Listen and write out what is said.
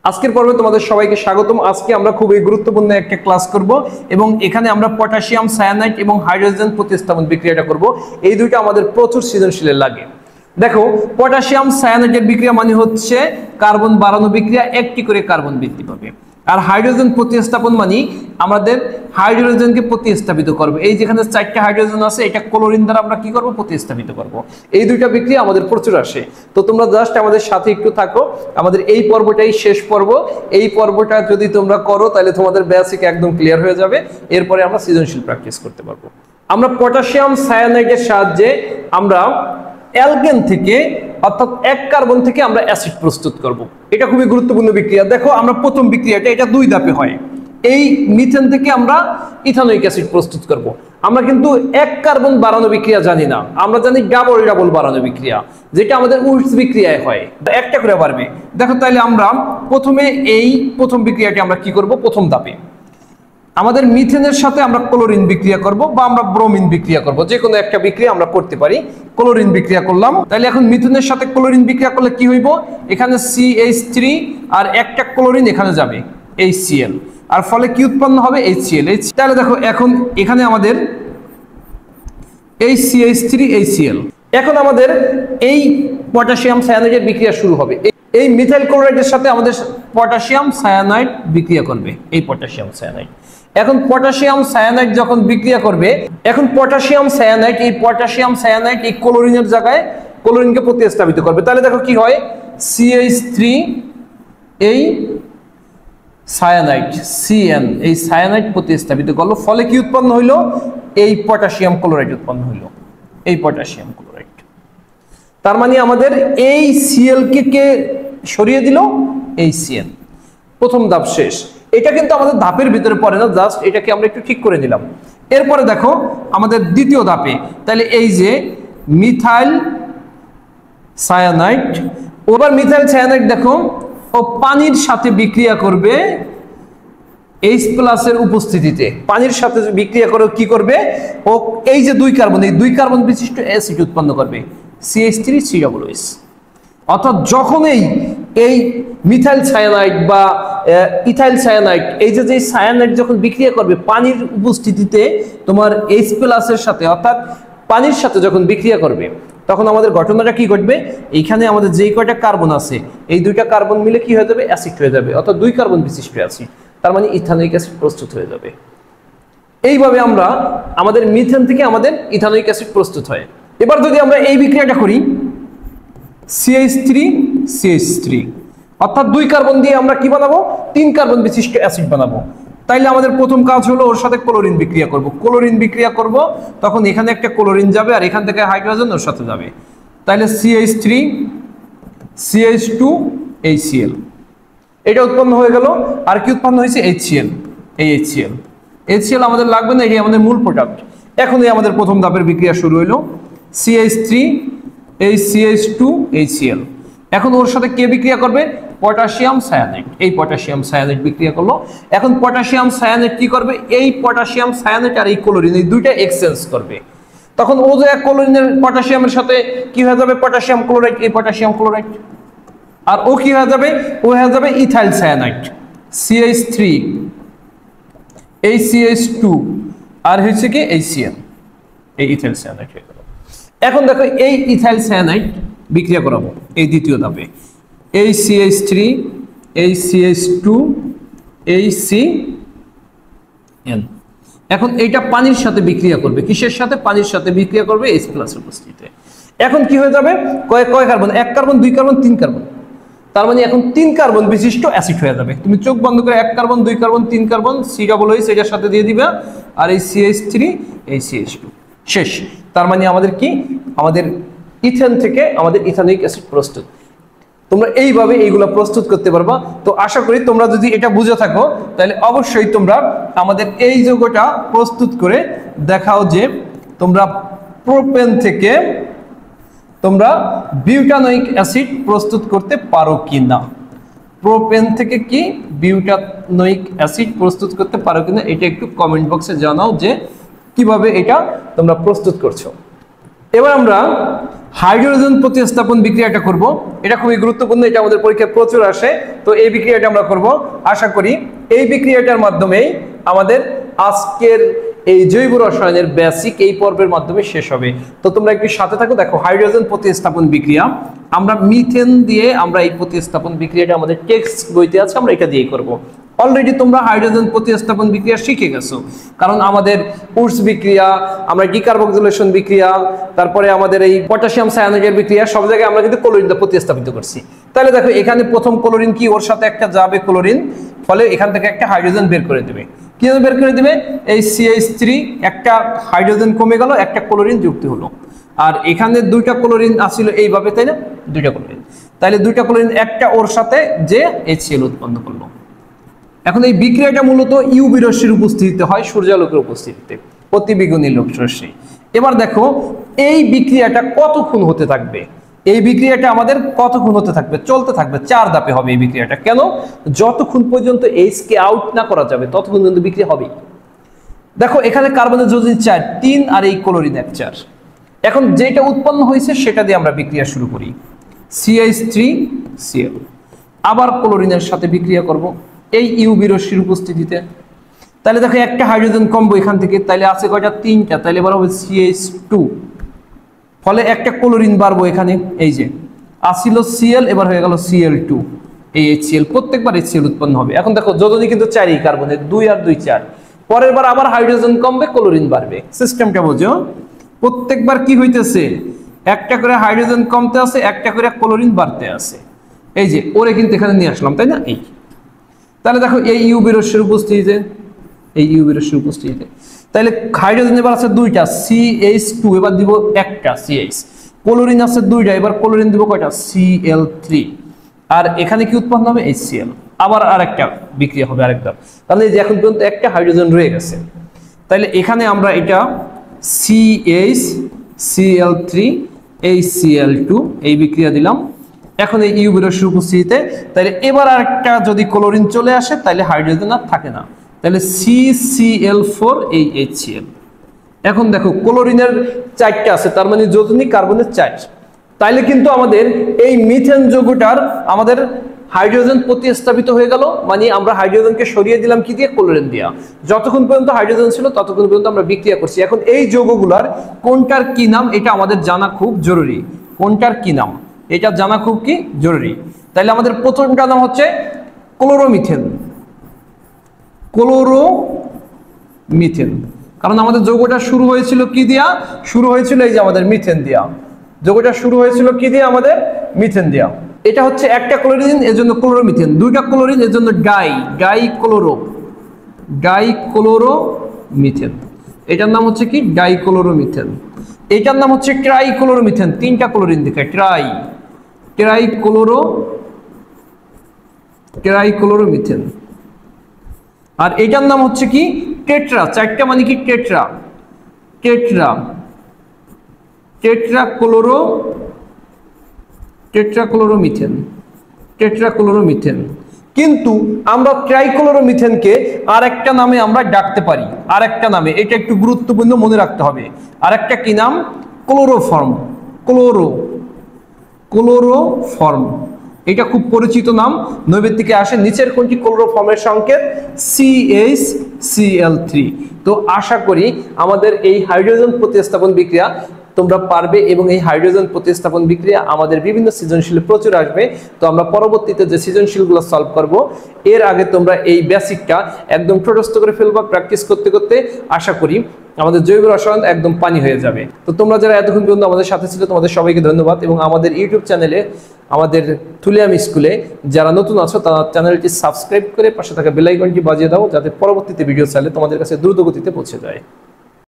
আজকের পর্বে তোমাদের সবাইকে স্বাগতম। আজকে আমরা খুবই গুরুত্বপূর্ণ একটা ক্লাস করব এবং এখানে আমরা পটাশিয়াম সায়ানাইড এবং হাইড্রোজেন প্রতিস্থাপন বিক্রিয়াটা করব। এই দুইটা আমাদের প্রচুর সৃজনশীলের লাগে। দেখো, পটাশিয়াম সায়ানাইডের বিক্রিয়া মানে হচ্ছে কার্বন বাড়ানো বিক্রিয়া, একটি করে কার্বন বৃদ্ধি পাবে। আর হাইড্রোজেন প্রতিস্থাপন মানে আমাদের হাইড্রোজেনকে প্রতিস্থাপিত করবে। এই যেখানে 4টা হাইড্রোজেন আছে, এটা ক্লোরিন দ্বারা আমরা কি করব, প্রতিস্থাপিত করব। এই দুইটা বিক্রিয়া আমাদের প্রচুর আসে। তো তোমরা জাস্ট আমাদের সাথে একটু থাকো। আমাদের এই পর্বটাই শেষ পর্ব। এই পর্বটা যদি তোমরা করো তাহলে তোমাদের বেসিক একদম ক্লিয়ার হয়ে যাবে। এরপরে আমরা সৃজনশীল প্র্যাকটিস করতে পারবো। আমরা পটাশিয়াম সায়ানাইডের সাহায্যে আমরা অ্যালকেন থেকে অর্থাৎ এক কার্বন থেকে আমরা অ্যাসিড প্রস্তুত করব। এটা খুবই গুরুত্বপূর্ণ বিক্রিয়া। দেখো, আমরা প্রথম বিক্রিয়াটা এটা 2 ধাপে হয়। এই মিথেন থেকে আমরা ইথানোয়িক অ্যাসিড প্রস্তুত করব। আমরা কিন্তু এক কার্বন বাড়ানো বিক্রিয়া জানি না, আমরা জানি ডাবল ডাবল বাড়ানো বিক্রিয়া, যেটা আমাদের উইটস বিক্রিয়ায় হয়, একটা করে বাড়বে। দেখো, তাহলে আমরা প্রথমে এই প্রথম বিক্রিয়াটি আমরা কি করব, প্রথম ধাপে আমাদের মিথেনের সাথে আমরা ক্লোরিন বিক্রিয়া করব বা আমরা ব্রোমিন বিক্রিয়া করব, যে কোনো একটা বিক্রিয়া আমরা করতে পারি। ক্লোরিন বিক্রিয়া করলাম, তাহলে এখন মিথেনের সাথে ক্লোরিন বিক্রিয়া করলে কি হইব, এখানে CH3 আর একটা ক্লোরিন এখানে যাবে HCl, আর ফলে কি উৎপন্ন হবে, HCl। তাহলে দেখো, এখন এখানে আমাদের CH3 HCl। এখন আমাদের এই পটাশিয়াম সায়ানাইডের বিক্রিয়া শুরু হবে। এই মিথাইল ক্লোরাইডের সাথে আমাদের পটাশিয়াম সায়ানাইড বিক্রিয়া করবে। এই পটাশিয়াম সায়ানাইড, এখন পটাশিয়াম সায়ানাইড যখন বিক্রিয়া করবে, এখন পটাশিয়াম সায়ানাইড এই ক্লোরিনের জায়গায় ক্লোরিনকে প্রতিস্থাপিত করবে। তাহলে দেখো কি হয়, CH3 এই সায়ানাইড CN, এই সায়ানাইড প্রতিস্থাপিত করলো, ফলে কি উৎপন্ন হইলো, এই পটাশিয়াম ক্লোরাইড উৎপন্ন হইলো, এই পটাশিয়াম ক্লোরাইড। তার মানে আমাদের এই Cl কে সরিয়ে দিল, এই CN। প্রথম ধাপ শেষ। এটা কিন্তু আমাদের ধাপের ভিতরে পড়ে না, জাস্ট এটাকে আমরা একটু ঠিক করে দিলাম। এরপরে দেখো আমাদের দ্বিতীয় ধাপে, তাহলে এই যে মিথাইল সায়ানাইড, ওবার মিথাইল সায়ানাইড দেখো ও পানির সাথে বিক্রিয়া করবে H+ এর উপস্থিতিতে। পানির সাথে বিক্রিয়া করে কি করবে, ও এই যে 2 কার্বন, এই 2 কার্বন বিশিষ্ট অ্যাসিড উৎপন্ন করবে, CH3COOH। অর্থাৎ যখন এই মিথাইল সায়ানাইড বা ইথাইল সায়ানাইড, এই যে সায়ানাইড যখন বিক্রিয়া করবে পানির উপস্থিতিতে তোমার H+ এর সাথে, অর্থাৎ পানির সাথে যখন বিক্রিয়া করবে, তখন আমাদের ঘটনাটা কি ঘটবে, এইখানে আমাদের যেই কয়টা কার্বন আছে, এই 2টা কার্বন মিলে কি হয়ে যাবে, অ্যাসিড হয়ে যাবে, অর্থাৎ 2 কার্বন বিশিষ্ট অ্যাসিড। তার মানে ইথানোয়িক অ্যাসিড প্রস্তুত হয়ে যাবে। এইভাবে আমরা আমাদের মিথেন থেকে আমাদের ইথানোয়িক অ্যাসিড প্রস্তুত হয়। এবার যদি আমরা এই বিক্রিয়াটা করি, CH3 অর্থাৎ 2 কার্বন দিয়ে আমরা কি বানাবো, 3 কার্বন বিশিষ্ট অ্যাসিড বানাবো। তাইলে আমাদের প্রথম কাজ হলো ওর সাথে ক্লোরিন বিক্রিয়া করব। ক্লোরিন বিক্রিয়া করব, তখন এখানে একটা ক্লোরিন যাবে আর এখান থেকে হাইড্রোজেন ওর সাথে যাবে। তাইলে CH3 CH2 HCl, এটা উৎপন্ন হয়ে গেল। আর কি উৎপন্ন হয়েছে, HCl। এই HCl আমাদের লাগবে না, এটি আমাদের মূল প্রোডাক্ট। এখন এই আমাদের প্রথম ধাপের বিক্রিয়া শুরু হলো, CH3 CH2 HCl। এখন ওর সাথে কে বিক্রিয়া করবে, পটাশিয়াম সায়ানাইড। এই পটাশিয়াম সায়ানাইড বিক্রিয়া করলো। এখন পটাশিয়াম সায়ানাইড কি করবে, এই পটাশিয়াম সায়ানাইড আর এই ক্লোরিন, এই 2টা এক্সচেঞ্জ করবে। তখন ও যে ক্লোরিনের পটাশিয়ামের সাথে কি হয়ে যাবে, পটাশিয়াম ক্লোরাইড, এই পটাশিয়াম ক্লোরাইড। আর ও কি হয়ে যাবে, ও হয়ে যাবে ইথাইল সায়ানাইড, CH3 এই CH2 আর হচ্ছে কি HCl, এই ইথাইল সায়ানাইড হয়ে গেল। এখন দেখো, এই ইথাইল সায়ানাইড বিক্রিয়া করাবো এই দ্বিতীয় ধাপে, এই CH3 এই CH2 এই CN। এখন এইটা পানির সাথে বিক্রিয়া করবে, কিসের সাথে, পানির সাথে বিক্রিয়া করবে H+ এর উপস্থিতিতে। এখন কি হয়ে যাবে, কয় কার্বন, 1 কার্বন 2 কার্বন 3 কার্বন। তার মানে এখন 3 কার্বন বিশিষ্ট অ্যাসিড হয়ে যাবে। তুমি চোখ বন্ধ করে 1 কার্বন 2 কার্বন 3 কার্বন COOH এটার সাথে দিয়ে দিবে, আর এই CH3 এই CH2, শেষ। তার মানে আমাদের কি, আমাদের ইথেন থেকে আমাদের ইথানোয়িক অ্যাসিড প্রস্তুত। তোমরা এইভাবে এইগুলা প্রস্তুত করতে পারবা। তো আশা করি তোমরা যদি এটা বুঝে থাকো, তাহলে অবশ্যই তোমরা আমাদের এই যৌগটা প্রস্তুত করে দেখাও যে তোমরা প্রোপেন থেকে তোমরা বিউটানোয়িক অ্যাসিড প্রস্তুত করতে পারো কিনা। প্রোপেন থেকে কি বিউটানোয়িক অ্যাসিড প্রস্তুত করতে পারো কিনা, এটা একটু কমেন্ট বক্সে জানাও যে কিভাবে এটা তোমরা প্রস্তুত করছো। এবার আমরা হাইড্রোজেন প্রতিস্থাপন বিক্রিয়াটা করব। এটা খুবই গুরুত্বপূর্ণ, এটা আমাদের পরীক্ষায় প্রচুর আসে। তো এই বিক্রিয়াটা আমরা করব। আশা করি এই বিক্রিয়াটার মাধ্যমেই আমাদের আজকের এই জৈব রসায়নের বেসিক এই পর্বের মাধ্যমে শেষ হবে। তো তোমরা একটু সাথে থাকো। দেখো, হাইড্রোজেন প্রতিস্থাপন বিক্রিয়া আমরা মিথেন দিয়ে আমরা এই প্রতিস্থাপন বিক্রিয়াটা আমাদের টেক্সট বইতে আছে, আমরা এটা দিয়েই করব। অলরেডি তোমরা হাইড্রোজেন প্রতিস্থাপন বিক্রিয়া শিখে গেছো, কারণ আমাদের উডস বিক্রিয়া, আমরা ডিকার্বক্সিলেশন বিক্রিয়া, তারপরে আমাদের এই পটাশিয়াম সায়ানাইডের বিক্রিয়া, সব জায়গায় আমরা কিন্তু ক্লোরিন দিয়ে প্রতিস্থাপিত করছি। তাহলে দেখো, এখানে প্রথম ক্লোরিন কি, ওর সাথে একটা যাবে ক্লোরিন, ফলে এখান থেকে একটা হাইড্রোজেন বের করে দেবে। কি বের করে দেবে? এই CH3, একটা হাইড্রোজেন কমে গেল, একটা ক্লোরিন যুক্ত হলো। আর এখানে দুইটা ক্লোরিন আসছিল এইভাবে, তাই না? দুইটা ক্লোরিন, তাহলে দুইটা ক্লোরিন একটা ওর সাথে যে HCl উৎপন্ন করলো। এখন এই বিক্রিয়াটা মূলত ইউভি রশ্মির উপস্থিতিতে হয়, সূর্যালোকের উপস্থিতিতে, অতিবেগুনি রশ্মি। এবার দেখো, এই বিক্রিয়াটা কতক্ষণ হতে থাকবে? এই বিক্রিয়াটা আমাদের কতক্ষণ হতে থাকবে? চলতে থাকবে, 4 ধাপে হবে এই বিক্রিয়াটা। কেন? যতক্ষণ পর্যন্ত H কে আউট না করা যাবে ততক্ষণ পর্যন্ত বিক্রিয়া হবে। দেখো, এখানে কার্বনের যোজনী 4, 3, আর এই ক্লোরিন 1, 4। এখন যেটা উৎপন্ন হয়েছে সেটা দিয়ে আমরা বিক্রিয়া শুরু করি। CH3Cl, আবার ক্লোরিনের সাথে বিক্রিয়া করব এই ইউভি রশ্মির উপস্থিতিতে। তাহলে দেখো, একটা হাইড্রোজেন কমবো এখান থেকে, তাহলে আছে কয়টা? 3টা, তাহলে এবার হবে CH2, ফলে একটা ক্লোরিন বাড়বো এখানে। এই যে আসিল Cl, এবার হয়ে গেল Cl2, এই HCl, প্রত্যেকবার HCl উৎপন্ন হবে। এখন দেখো, যোজনী কিন্তু 4ই কার্বনের, 2 আর 2, 4। পরের বার আবার হাইড্রোজেন কমবে, ক্লোরিন বাড়বে। সিস্টেমটা বোঝো, প্রত্যেকবার কি হইতেছে? একটা করে হাইড্রোজেন কমতে আছে, একটা করে ক্লোরিন বাড়তে আছে। এই যে ওরে কিন্তু এখানে নিয়ে আসলাম, তাই না? এই তাহলে দেখো, এই ইউভি রশ্মির উপস্থিতিতে, এই ইউভি রশ্মির উপস্থিতিতে, তাহলে হাইড্রোজেন এবার আছে 2টা, CH2, এবার দিব একটা CH। ক্লোরিন আছে 2টা, এবার ক্লোরিন দিব কয়টা? Cl3। আর এখানে কি উৎপন্ন হবে? HCl। আবার আরেকটা বিক্রিয়া হবে, আরেকটা। তাহলে এই যে এখন পর্যন্ত একটা হাইড্রোজেন রয়ে গেছে। তাহলে এখানে আমরা এটা CH, Cl3, HCl2 এই বিক্রিয়া দিলাম। এখন এই ইউভি রশ্মির উপস্থিতিতে, তাহলে এবার আরেকটা যদি ক্লোরিন চলে আসে, তাহলে হাইড্রোজেন আর থাকে না, তাহলে CCl4, এই HCl। এখন দেখো, ক্লোরিনের 4টা আছে, তার মানে যোজনী কার্বনের 4। তাইলে কিন্তু আমাদের এই মিথেন যৌগটার আমাদের হাইড্রোজেন প্রতিস্থাপিত হয়ে গেল, মানে আমরা হাইড্রোজেনকে সরিয়ে দিলাম কি দিয়ে? ক্লোরিন দিয়া। যতক্ষণ পর্যন্ত হাইড্রোজেন ছিল ততক্ষণ পর্যন্ত আমরা বিক্রিয়া করছি। এখন এই যৌগগুলার কোনটার কি নাম, এটা আমাদের জানা খুব জরুরি। কোনটার কি নাম এটা জানা খুব কি জরুরি। তাইলে আমাদের প্রথমটার নাম হচ্ছে ক্লোরোমিথেন। ক্লোরোমিথেন, কারণ আমাদের যৌগটা শুরু হয়েছিল কি দিয়া? শুরু হয়েছিল এই যে আমাদের মিথেন দিয়া। যৌগটা শুরু হয়েছিল কি দিয়ে? আমাদের মিথেন দিয়া। এটা হচ্ছে একটা ক্লোরিন, এর জন্য ক্লোরোমিথেন। দুইটা ক্লোরিন, এর জন্য ডাইক্লোরোমিথেন। এটার নাম হচ্ছে কি? ডাইক্লোরোমিথেন। এটার নাম হচ্ছে ট্রাইক্লোরোমিথেন। 3টা ক্লোরিন দেখায়, ট্রাইক্লোরোমিথেন। আর এটার নাম হচ্ছে কি? টেট্রা। 4টা মানে কি? টেট্রাক্লোরোমিথেন। কিন্তু আমরা ট্রাইক্লোরোমিথেনকে আরেকটা নামে আমরা ডাকতে পারি, আরেকটা নামে। এটা একটু গুরুত্বপূর্ণ, মনে রাখতে হবে। আরেকটা কি নাম? ক্লোরোফর্ম। ক্লোরোফর্ম, এটা খুব পরিচিত নাম, নৈবেদ্যিকে আসে। নিচের কোনটি ক্লোরোফর্মের সংকেত? CH, Cl3। তো আশা করি আমাদের এই হাইড্রোজেন প্রতিস্থাপন বিক্রিয়া তোমরা পারবে, এবং এই হাইড্রোজেন প্রতিস্থাপন বিক্রিয়া আমাদের বিভিন্ন সৃজনশীল প্রচুর আসবে। তো আমরা পরবর্তীতে যে সৃজনশীলগুলো সলভ করব, এর আগে তোমরা এই বেসিকটা একদম ঠোঁটস্থ করে ফেলবা। প্র্যাকটিস করতে করতে আশা করি আমাদের জৈব রসায়ন একদম পানি হয়ে যাবে। তো তোমরা যারা এতক্ষণ পর্যন্ত আমাদের সাথে ছিল, তোমাদের সবাইকে ধন্যবাদ। এবং আমাদের ইউটিউব চ্যানেলে, আমাদের তুলিয়াম স্কুলে যারা নতুন আছো, তারা চ্যানেলটি সাবস্ক্রাইব করে পাশে থাকা বেল আইকনটি বাজিয়ে দাও, যাতে পরবর্তীতে ভিডিও চাইলে তোমাদের কাছে দ্রুত গতিতে পৌঁছে যায়।